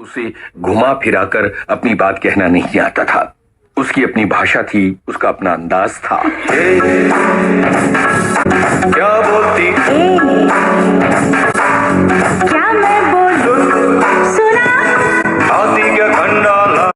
उसे घुमा फिराकर अपनी बात कहना नहीं आता था। उसकी अपनी भाषा थी, उसका अपना अंदाज था। क्या बोलती क्या मैं बोलूं सुना आती क्या खंडाला।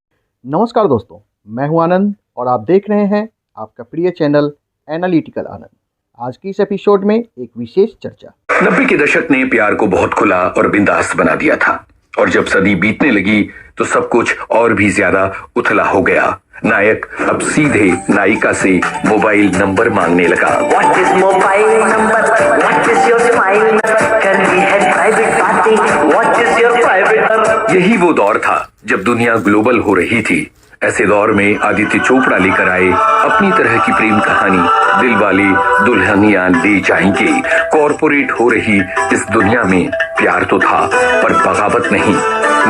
नमस्कार दोस्तों, मैं हूं आनंद और आप देख रहे हैं आपका प्रिय चैनल एनालिटिकल आनंद। आज की इस एपिसोड में एक विशेष चर्चा। 90 के दशक ने प्यार को बहुत खुला और बिंदास बना दिया था, और जब सदी बीतने लगी तो सब कुछ और भी ज्यादा उथला हो गया। नायक अब सीधे नायिका से मोबाइल नंबर मांगने लगा। What is mobile number? What is your smile number? करनी है private party. What is your private number? यही वो दौर था जब दुनिया ग्लोबल हो रही थी। ऐसे दौर में आदित्य चोपड़ा लेकर आए अपनी तरह की प्रेम कहानी दिलवाले दुल्हनिया ले जाएंगे। कॉर्पोरेट हो रही इस दुनिया में प्यार तो था पर बगावत नहीं।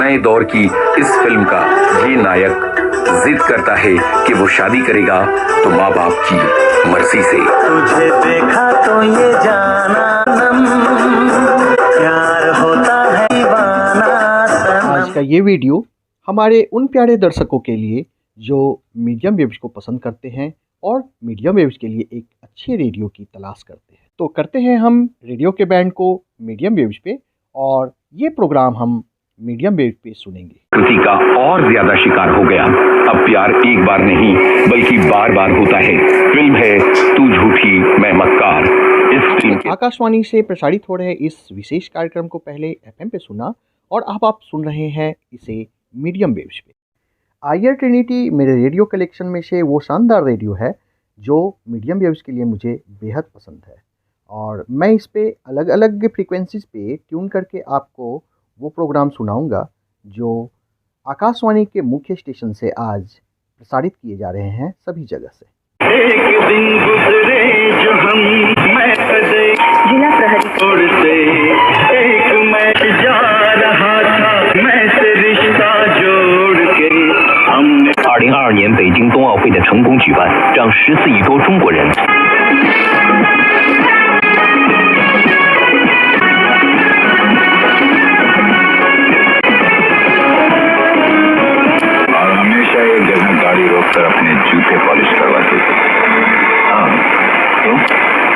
नए दौर की इस फिल्म का ये नायक जिद करता है कि वो शादी करेगा तो माँ बाप की मर्जी से। तुझे देखा तो ये जाना प्यार होता है दीवाना सनम। आज का ये वीडियो हमारे उन प्यारे दर्शकों के लिए जो मीडियम वेव्स को पसंद करते हैं और मीडियम वेव्स के लिए एक अच्छे रेडियो की तलाश करते हैं। तो करते हैं हम रेडियो के बैंड को मीडियम वेव्स पे, और ये प्रोग्राम हम मीडियम वेव पे सुनेंगे। कृति का और ज्यादा शिकार हो गया। अब प्यार एक बार नहीं बल्कि बार बार होता है। फिल्म है तू झूठी मैं मक्कार। इस फिल्म के आकाशवाणी से प्रसारित हो रहे इस विशेष कार्यक्रम को पहले एफएम पे सुना और अब आप सुन रहे हैं इसे मीडियम वेव्स पे। आईआर ट्रिनिटी मेरे रेडियो कलेक्शन में से वो शानदार रेडियो है जो मीडियम वेव्स के लिए मुझे बेहद पसंद है, और मैं इस पे अलग अलग फ्रीक्वेंसीज पे ट्यून करके आपको वो प्रोग्राम सुनाऊंगा जो आकाशवाणी के मुख्य स्टेशन से आज प्रसारित किए जा रहे हैं सभी जगह से। एक दिन गुजरे जो हम मैं कदे जिला प्रहरी छोड़ से एक मैं जा रहा था मैं से रिश्ता जोड़ के हमने 2022年北京冬奥会的成功举办，让14亿多中国人 और हमेशा एक जगह गाड़ी रोककर अपने जूते पॉलिश करवाते थे। हाँ, तो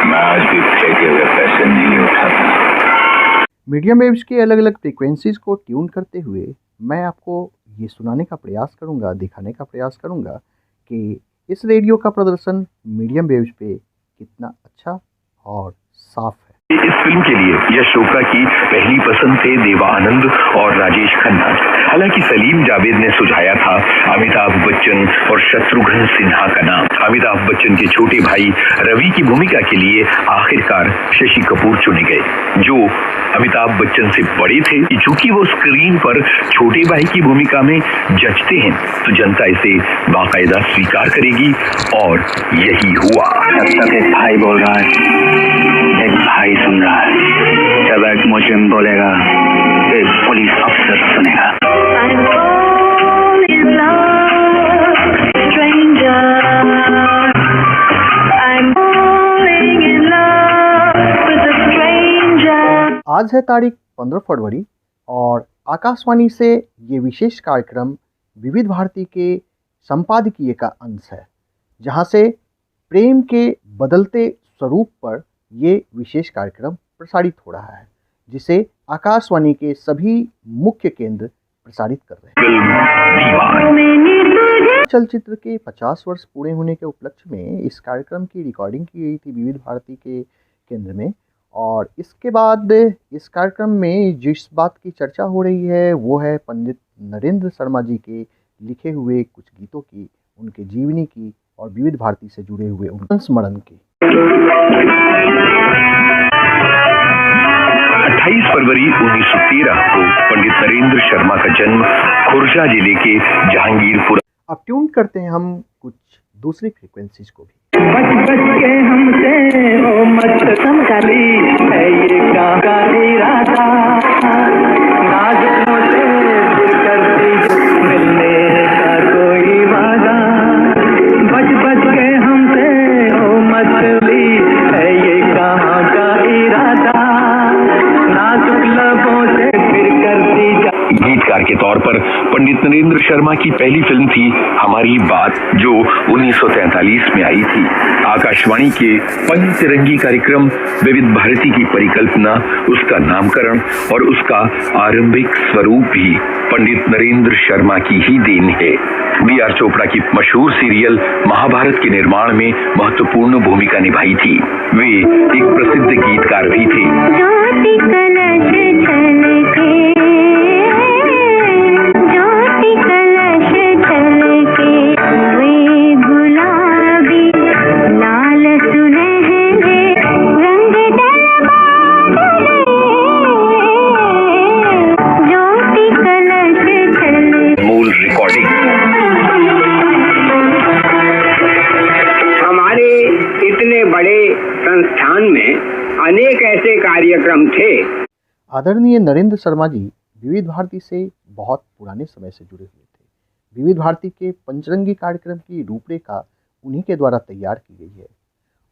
मैं आज भी फेंके हुए पैसे नहीं उठाता। मीडियम वेव्स के अलग अलग फ्रीक्वेंसीज को ट्यून करते हुए मैं आपको ये सुनाने का प्रयास करूंगा, दिखाने का प्रयास करूंगा कि इस रेडियो का प्रदर्शन मीडियम वेव्स पे कितना अच्छा और साफ है। इस फिल्म के लिए यश चोपड़ा की पहली पसंद थे देवा आनंद और राजेश खन्ना। हालांकि सलीम जावेद ने सुझाया था अमिताभ बच्चन और शत्रुघ्न सिन्हा का नाम। अमिताभ बच्चन के छोटे भाई रवि की भूमिका के लिए आखिरकार शशि कपूर चुने गए, जो अमिताभ बच्चन से बड़े थे। चूंकि वो स्क्रीन पर छोटे भाई की भूमिका में जचते हैं तो जनता इसे बाकायदा स्वीकार करेगी, और यही हुआ। तब तक एक भाई बोल रहा है, एक भाई सुन रहा है। जब एक मुजरिम बोलेगा, एक पुलिस अफसर सुनेगा। I'm falling in love, stranger. I'm falling in love with a stranger. आज है तारीख 15 फरवरी और आकाशवाणी से ये विशेष कार्यक्रम विविध भारती के संपादकीय का अंश है, जहाँ से प्रेम के बदलते स्वरूप पर ये विशेष कार्यक्रम प्रसारित हो रहा है, जिसे आकाशवाणी के सभी मुख्य केंद्र प्रसारित कर रहे हैं। चलचित्र के 50 वर्ष पूरे होने के उपलक्ष्य में इस कार्यक्रम की रिकॉर्डिंग की गई थी विविध भारती के केंद्र में, और इसके बाद इस कार्यक्रम में जिस बात की चर्चा हो रही है वो है पंडित नरेंद्र शर्मा जी के लिखे हुए कुछ गीतों की, उनके जीवनी की और विविध भारती से जुड़े हुए उनके स्मरण की। 28 फरवरी 1913 को पंडित नरेंद्र शर्मा का जन्म खुर्जा जिले के जहांगीरपुर। अब ट्यून करते हैं हम कुछ दूसरी फ्रीक्वेंसीज को भी। बच बच के हमसे ओ मत समझाली है ये का इरादा नाज़ों से फिर करती मिलने का कोई वादा। बच बच के हमसे ओ मतली है ये कहाँ का इरादा नाजुक लबों से फिर करती गीतकार के तौर पर पंडित नरेंद्र शर्मा की पहली फिल्म थी हमारी बात, जो 1943 में आई थी। आकाशवाणी के पंचरंगी कार्यक्रम विविध भारती की परिकल्पना, उसका नामकरण और उसका आरंभिक स्वरूप भी पंडित नरेंद्र शर्मा की ही देन है। B.R. चोपड़ा की मशहूर सीरियल महाभारत के निर्माण में महत्वपूर्ण भूमिका निभाई थी। वे एक प्रसिद्ध गीतकार भी थे। ज्योति कलश छलके, ज्योति कलश छलके, वे गुलाबी लाल सुनहरे रंग डलवाए, ज्योति कलश छलके। मूल रिकॉर्डिंग हमारे इतने बड़े संस्थान में अनेक ऐसे कार्यक्रम थे। आदरणीय नरेंद्र शर्मा जी विविध भारती से बहुत पुराने समय से जुड़े हुए थे। विविध भारती के पंचरंगी कार्यक्रम की रूपरेखा उन्हीं के द्वारा तैयार की गई है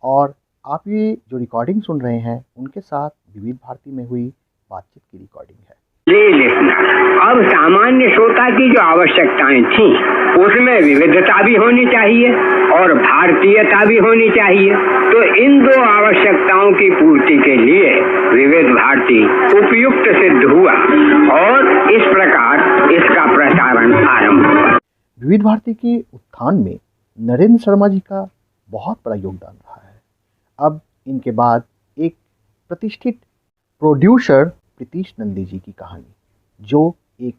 और आप ये जो रिकॉर्डिंग सुन रहे हैं उनके साथ विविध भारती में हुई बातचीत की रिकॉर्डिंग है। ये लिखना अब सामान्य श्रोता की जो आवश्यकताएं थी उसमें विविधता भी होनी चाहिए और भारतीयता भी होनी चाहिए। तो इन दो आवश्यकताओं की पूर्ति के लिए विविध भारती उपयुक्त सिद्ध हुआ और इस प्रकार इसका प्रसारण आरंभ हुआ। विविध भारती के उत्थान में नरेंद्र शर्मा जी का बहुत बड़ा योगदान रहा है। अब इनके बाद एक प्रतिष्ठित प्रोड्यूसर प्रीतीश नंदी जी की कहानी, जो एक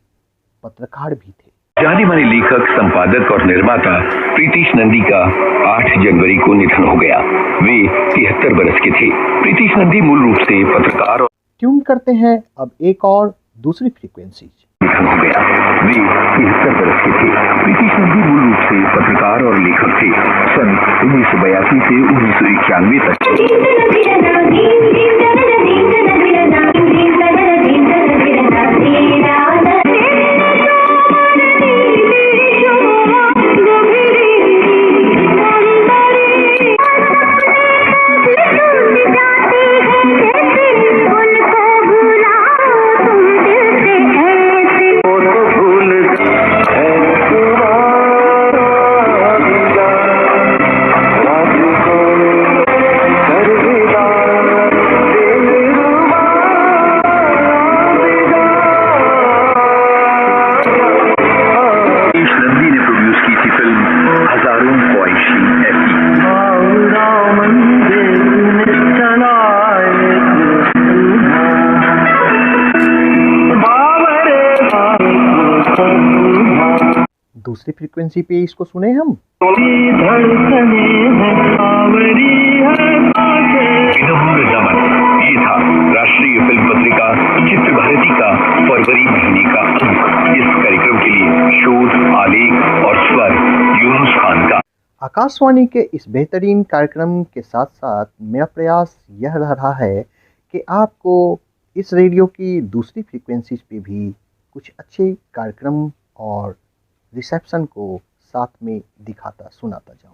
पत्रकार भी थे। जाने माने लेखक, संपादक और निर्माता प्रीतीश नंदी का 8 जनवरी को निधन हो गया। वे 73 बरस के थे। प्रीतीश नंदी मूल रूप से पत्रकार और ट्यून करते हैं अब एक और दूसरी फ्रीक्वेंसी। निधन हो गया। वे 73 बरस के थे। प्रीतीश नंदी मूल रूप से पत्रकार और लेखक थे। सन 1982 से 1991 तक दूसरी फ्रीक्वेंसी पे इसको सुने हम। विनम्र नमन, ये था राष्ट्रीय फिल्म पत्रिका चित्र भारती का फरवरी महीने का अंक। इस कार्यक्रम के लिए शोध, आलेख और स्वर यूनुस खान का। आकाशवाणी के इस बेहतरीन कार्यक्रम के साथ साथ मेरा प्रयास यह रहा है कि आपको इस रेडियो की दूसरी फ्रीक्वेंसीज पे भी कुछ अच्छे कार्यक्रम और रिसेप्शन को साथ में दिखाता सुनाता जाऊं।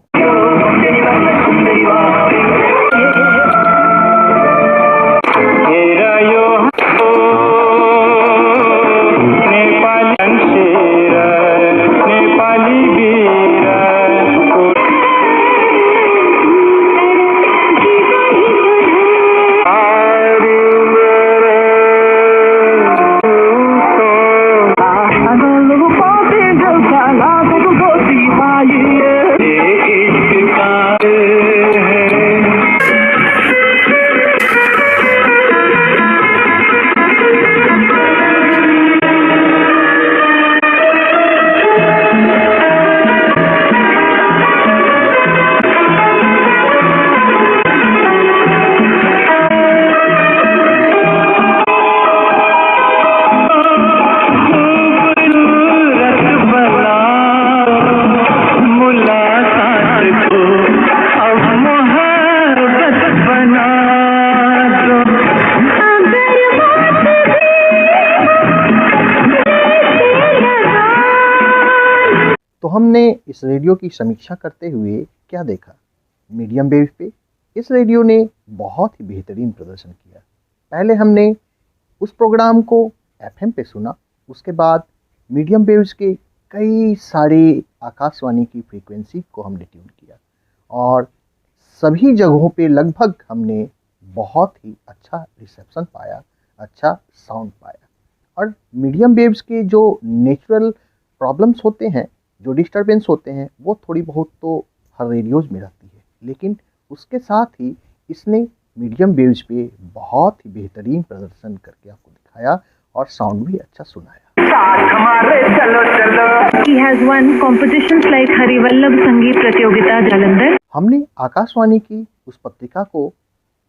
हमने इस रेडियो की समीक्षा करते हुए क्या देखा? मीडियम वेव पे इस रेडियो ने बहुत ही बेहतरीन प्रदर्शन किया। पहले हमने उस प्रोग्राम को एफएम पे सुना, उसके बाद मीडियम वेव्स के कई सारे आकाशवाणी की फ्रीक्वेंसी को हमने ट्यून किया और सभी जगहों पे लगभग हमने बहुत ही अच्छा रिसेप्शन पाया, अच्छा साउंड पाया। और मीडियम वेव्स के जो नेचुरल प्रॉब्लम्स होते हैं, जो डिस्टरबेंस होते हैं, वो थोड़ी बहुत तो हर रेडियोज़ में रहती है, लेकिन उसके साथ ही इसने मीडियम वेव्स पे बहुत ही बेहतरीन प्रदर्शन करके आपको दिखाया और साउंड भी अच्छा सुनाया। He has won competitions like Harivallabh संगीत प्रतियोगिता जालंधर। हमने आकाशवाणी की उस पत्रिका को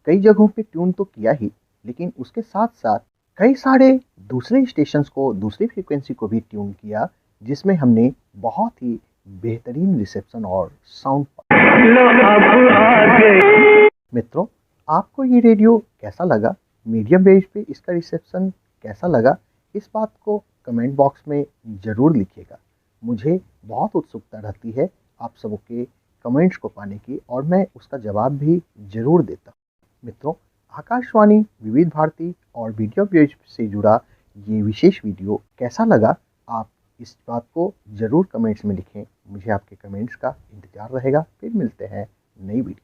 कई जगहों पे ट्यून तो किया ही, लेकिन उसके साथ साथ कई सारे दूसरे स्टेशंस को, दूसरी फ्रीक्वेंसी को भी ट्यून किया, जिसमें हमने बहुत ही बेहतरीन रिसेप्शन और साउंड पाया। मित्रों, आपको ये रेडियो कैसा लगा? मीडियम वेव पे इसका रिसेप्शन कैसा लगा? इस बात को कमेंट बॉक्स में ज़रूर लिखिएगा। मुझे बहुत उत्सुकता रहती है आप सबों के कमेंट्स को पाने की और मैं उसका जवाब भी ज़रूर देता हूँ। मित्रों, आकाशवाणी विविध भारती और मीडियम वेव से जुड़ा ये विशेष वीडियो कैसा लगा? आप इस बात को ज़रूर कमेंट्स में लिखें। मुझे आपके कमेंट्स का इंतज़ार रहेगा। फिर मिलते हैं नई वीडियो।